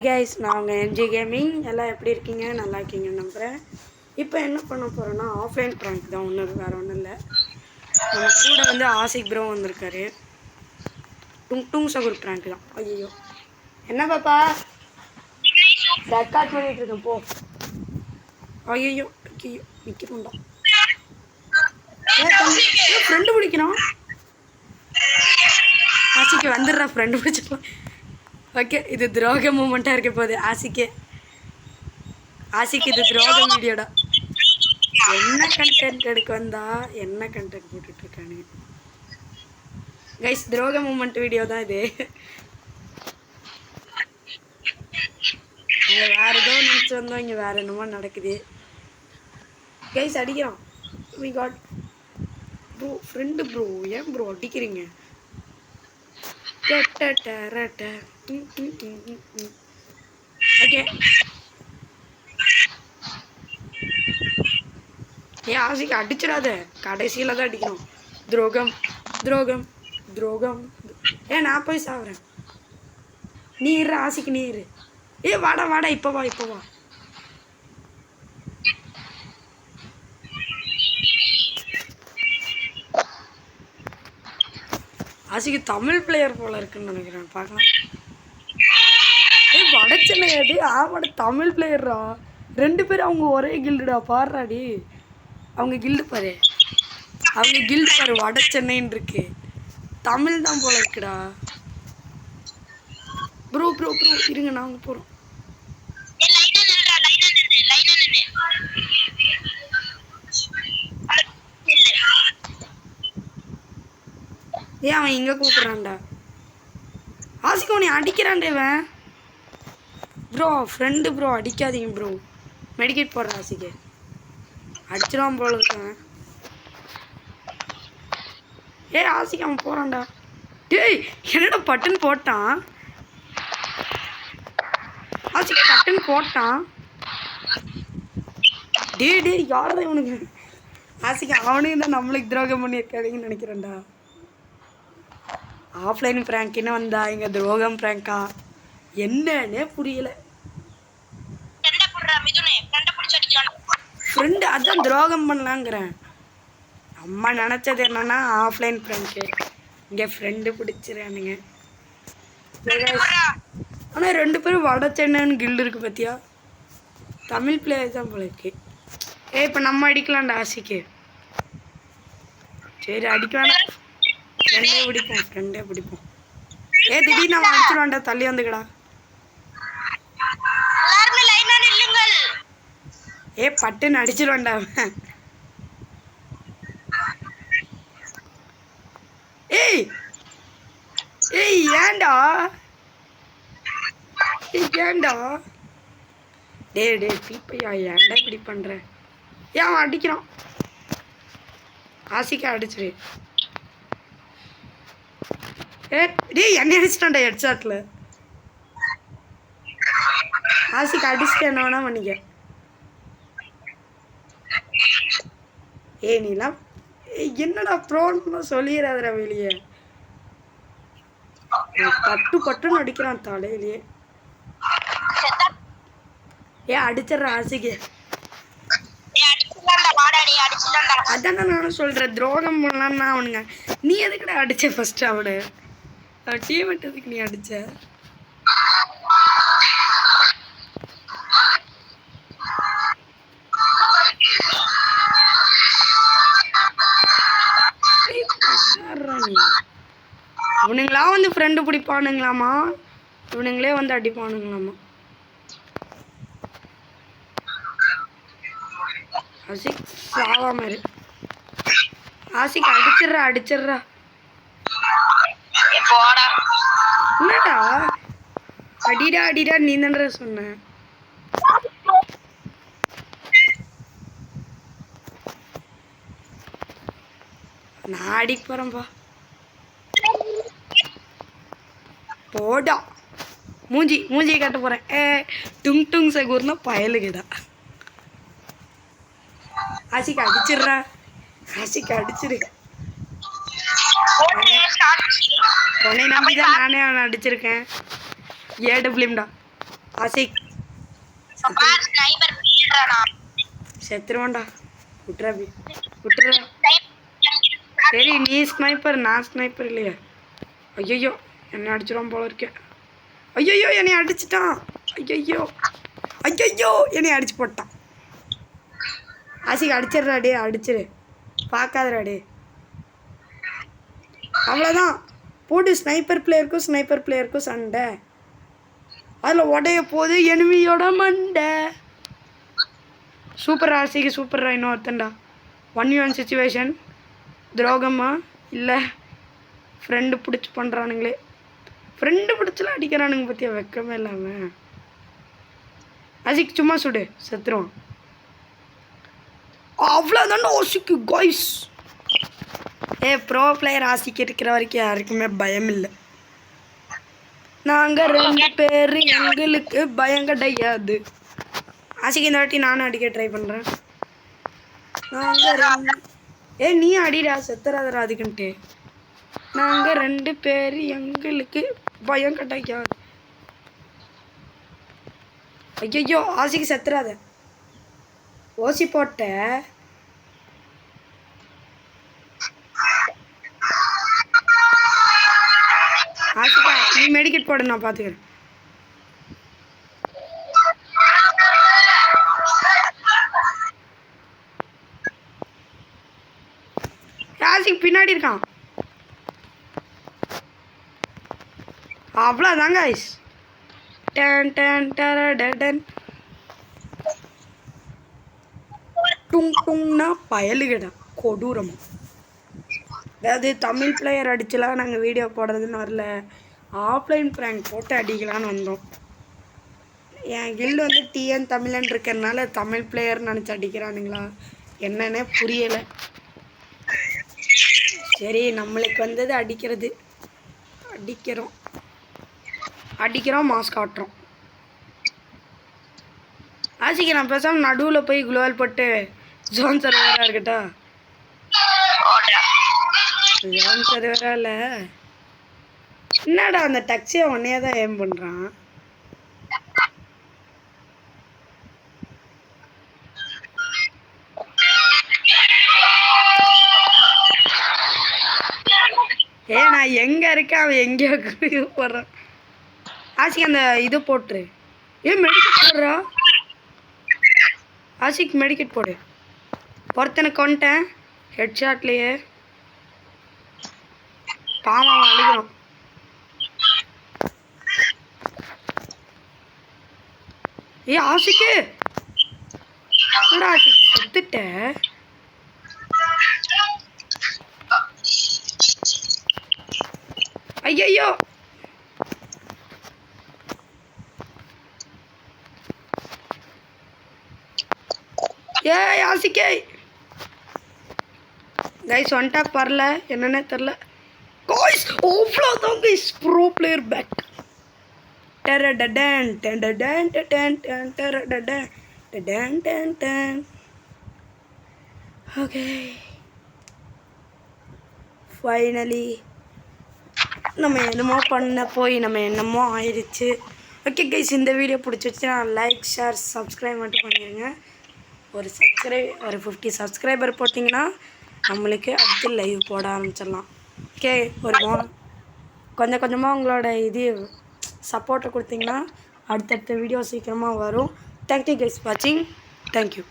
Guys, நான் MG gaming. எல்லாம் எப்படி இருக்கீங்க? நல்லா இருக்கீங்கன்னு நம்புகிறேன். இப்போ என்ன பண்ண போகிறோன்னா ஆஃப்லைன் ப்ராங்க் தான். வேறு ஒன்றும் இல்லை. நம்ம கூட வந்து ஆசிக் ப்ரோ வந்திருக்காரு. டுங் சகுர் ப்ராங்க் தான். ஐயோ, என்ன பாப்பா ரெக்கார்ட் பண்ணிட்டு இருக்கேன் போ. ஐயோ ஐயோ நிற்கணும்டா. ஃப்ரெண்டு பிடிக்கணும். ஆசிக்கு வந்துடுறா, ஃப்ரெண்டு பிடிச்சிக்கலாம். ஓகே, இது துரோக மூமெண்ட்டாக இருக்க போகுது. ஆசிக்கு இது துரோக வீடியோடா. என்ன கண்டென்ட் எடுக்க வந்தா என்ன கண்டென்ட் போட்டுட்ருக்கானுங்க கைஸ். துரோக மூமெண்ட் வீடியோ தான் இது. அங்கே வேறு ஏதோ நினச்சி வந்தோம், இங்கே வேறு என்னமோ நடக்குது கைஸ். அடிக்கிறான். We got bro, friend bro. ஏன் ப்ரோ அடிக்கிறீங்க? ஓகே, ஏன் ஆசிக்கு அடிச்சிடாத, கடைசியில் தான் அடிக்கணும். துரோகம் துரோகம் துரோகம். ஏன் நான் போய் சாவுறேன்? நீ இரு ஆசிக்கு, நீ இரு. வாடா வாடா, இப்போ வா இப்போ வா. ஆசிக்கு தமிழ் பிளேயர் போல இருக்குன்னு நினைக்கிறேன். பார்க்கலாம். வடச்சென்னை அடி. ஆமாட, தமிழ் பிளேயர்ரா. 2 பேரும் அவங்க ஒரே கில்டுடா. பாடுறாடி, அவங்க கில்டு பாரு. அவங்க கில்டு பாரு, வடச்சென்னைன்னு இருக்கு. தமிழ் தான் போல இருக்குடா. ப்ரோ ப்ரோ ப்ரோ இருங்க, நாங்கள் போகிறோம். ஏன் அவன் இங்கே கூப்பிட்றான்டா? ஆசிக்கு உன்னை அடிக்கிறான்டா இவன். ப்ரோ ஃப்ரெண்டு ப்ரோ, அடிக்காதீங்க ப்ரோ. மெடிக்கேட் போடுறேன். ஆசிக்கு அடிச்சிடாம போல இருக்கான். ஆசிக்கு அவன் போகிறான்டா. டேய், என்னடா பட்டுன்னு போட்டான்? ஆசிக்கு பட்டுன்னு போட்டான். டே யார் தான் இவனுங்க? ஆசிக்கு அவனுக்கு தான் நம்மளுக்கு துரோகம் பண்ணியிருக்கானுங்கன்னு நினைக்கிறேன்டா. ஆஃப்லைன் ப்ராங்க்னு வந்தா இங்கே துரோகம் ப்ராங்கா என்னன்னே புரியல. ஃப்ரெண்டு அதான் துரோகம் பண்ணலாங்கிறேன். அம்மா நினச்சது என்னன்னா ஆஃப்லைன் ப்ராங்க்கு, இங்கே ஃப்ரெண்டு பிடிச்சிடானுங்க. ஆனால் 2 பேரும் வட சென்னைன்னு கில்டு இருக்குது பார்த்தியா? தமிழ் பிளேயர் தான் போல இருக்கு. இப்போ நம்ம அடிக்கலாம்டா ஆசிக்கு. சரி அடிக்கலாம். ஃப்ரெண்டே பிடிப்போம். திடீர்னு நம்ம அடிச்சிடுவான்டா. தள்ளி வந்துக்கடா. பட்டுன்னு அடிச்சிடுவான்டா அவன். ஏன்டா டே பீப்பையா, ஏன்டா இப்படி பண்ற? அவன் அடிக்கிறான். ஆசிக்கா அடிச்சிரு. என்ன அடிச்சிட்டான்டா ஹெட்ஷாட்ல. ஆசிக்கு அடிச்சுட்டு என்ன வேணா பண்ணிக்க. நீலாம் என்னடா ப்ரோன்னு சொல்லிடாதடா வெளியே. பட்டுன்னு அடிக்கிறான் தலையிலேயே. அடிச்சிடுற ஆசிக்கு. அதானே நானும் சொல்கிறேன், துரோகம் பண்ணலான்னா அவனுங்க. நீ எதுக்குடா அடிச்ச ஃபர்ஸ்ட்? அவனு டீம் எதுக்கு நீ அடிச்ச? இவனுங்களா வந்து ஃப்ரெண்டு பிடிப்பானுங்களாமா, இவனுங்களே வந்து அடிப்பானுங்களாமா. ஆசிக் சாவா மாதிரி. ஆசிக் அடிச்சிடுறா. என்னடா அடிடா நீ தானே சொன்ன. நான் அடிக்க போறேன்பா. போடா, மூஞ்சியை கட்ட போறேன். டுங் சகூர்னா பயலுக்குடா. ஆசிக்கு அடிச்சிடுறா. ஆசிக்கு அடிச்சிரு. உன்னை நம்பி தான் நானே அவனை அடிச்சிருக்கேன். ஏடபிள்யூம்டா. ஆசிக் செத்துருவான்டா. விட்டுறாபி விட்டுறா. சரி நீ ஸ்னைப்பர், நான் ஸ்னைப்பர் இல்லையா? ஐயோ என்னை அடிச்சிடும் போல இருக்கேன். ஐயோ என்னை அடிச்சிட்டான். ஐயோ ஐயோ என்னை அடிச்சு போட்டான். ஆசிக் அடிச்சிடுறாடே, அடிச்சிரு, பார்க்காதராடே. அவ்வளோதான், போட்டு ஸ்னைப்பர் பிளேயருக்கும் சண்டை. அதில் உடைய போது எனிமியோட மண்டை. சூப்பர் ஆசிக்கு, சூப்பர் இன்னொருத்தன்டா. 1v1 situation. துரோகமா இல்லை ஃப்ரெண்டு பிடிச்சி பண்ணுறானுங்களே. ஃப்ரெண்டு பிடிச்சலாம் அடிக்கிறானுங்க பற்றியா, வெக்கமே இல்லாமல். ஆசிக் சும்மா சுடு, செத்துருவான். அவ்வளோதானே ஆசிக்கு காய்ஸ். ப்ரோ பிளேயர் ஆசிக்கு இருக்கிற வரைக்கும் யாருக்குமே பயம் இல்லை. நாங்கள் 2 பேர், எங்களுக்கு பயம் கிடையாது. ஆசிக்கு இந்த வாட்டி நானும் அடிக்க ட்ரை பண்ணுறேன். நாங்கள் நீ அடிடா, செத்துறாதரா அதுக்குன்ட்டு. நாங்கள் 2 பேர், எங்களுக்கு பயம் கிடையாது. ஐயோ ஆசிக்கு செத்துறாத. ஓசி போட்ட ஆசிக்கா, நீ மெடிக்கெட் போட, நான் பார்த்துக்கிறேன். ஆசிக் பின்னாடி இருக்கான். அவ்வளோதாங்க ஐஸ். டன் டன் டரடன் டுங் டுங்னா பயலுகடா, கொடூரமா. அதாவது தமிழ் பிளேயர் அடிச்சுலாம் நாங்கள் வீடியோ போடுறதுன்னு வரல, ஆஃப்லைன் ப்ராங்க் போட்டு அடிக்கலான்னு வந்தோம். என் கில்டு வந்து டிஎன் தமிழன் இருக்கிறதுனால தமிழ் பிளேயர்னு நினச்சி அடிக்கிறானுங்களா என்னன்னே புரியலை. சரி நம்மளுக்கு வந்தது அடிக்கிறது, அடிக்கிறோம் மாஸ் காட்டுறோம். ஆசிக்கு நான் பேசாமல் நடுவில் போய் குளோவல் போட்டு ஜோன் சர்வராக இருக்கட்டா? ஜோன் சர்வரா இல்லை, என்னடா அந்த டக்ஸியை உன்னையே தான் ஏம் பண்ணுறான். நான் எங்கே இருக்கேன், அவன் எங்கேயோ போடுறான். ஆசிக் அந்த இது போட்டுரு. மெடிக்கெட் போடுறா ஆசிக், மெடிக்கெட் போடு. ஒருத்தனை கொண்டேன் ஹெட்ஷாட்லேயே. பாவம் அழுகிறோம். ஆசிக்கு ஆசிக் செத்துட்ட. ஐயோ ஆசிக்கே கைஸ் ஒன் டாப் வரல, என்னன்னே தெரில கைஸ். அவ்வளோதான் கைஸ், ப்ரோ பிளேயர் பேக். டரடடன் டரடன் டரடன் டரடன் டரடன் டரடன். ஓகே ஃபைனலி நம்ம என்னமோ பண்ண போய் நம்ம என்னமோ ஆயிடுச்சு. ஓகே கைஸ், இந்த வீடியோ பிடிச்சிருச்சுன்னா லைக் ஷேர் சப்ஸ்கிரைப் மட்டும் பண்ணிடுங்க. ஒரு 50 சப்ஸ்கிரைபர் போட்டிங்கன்னா நம்மளுக்கு அடுத்து லைவ் போட ஆரம்பிச்சிடலாம். ஓகே, கொஞ்சம் கொஞ்சமாக உங்களோட சப்போர்ட்டை கொடுத்தீங்கன்னா அடுத்தடுத்த வீடியோ சீக்கிரமாக வரும். தேங்க்யூ கைஸ் வாட்சிங். தேங்க்யூ.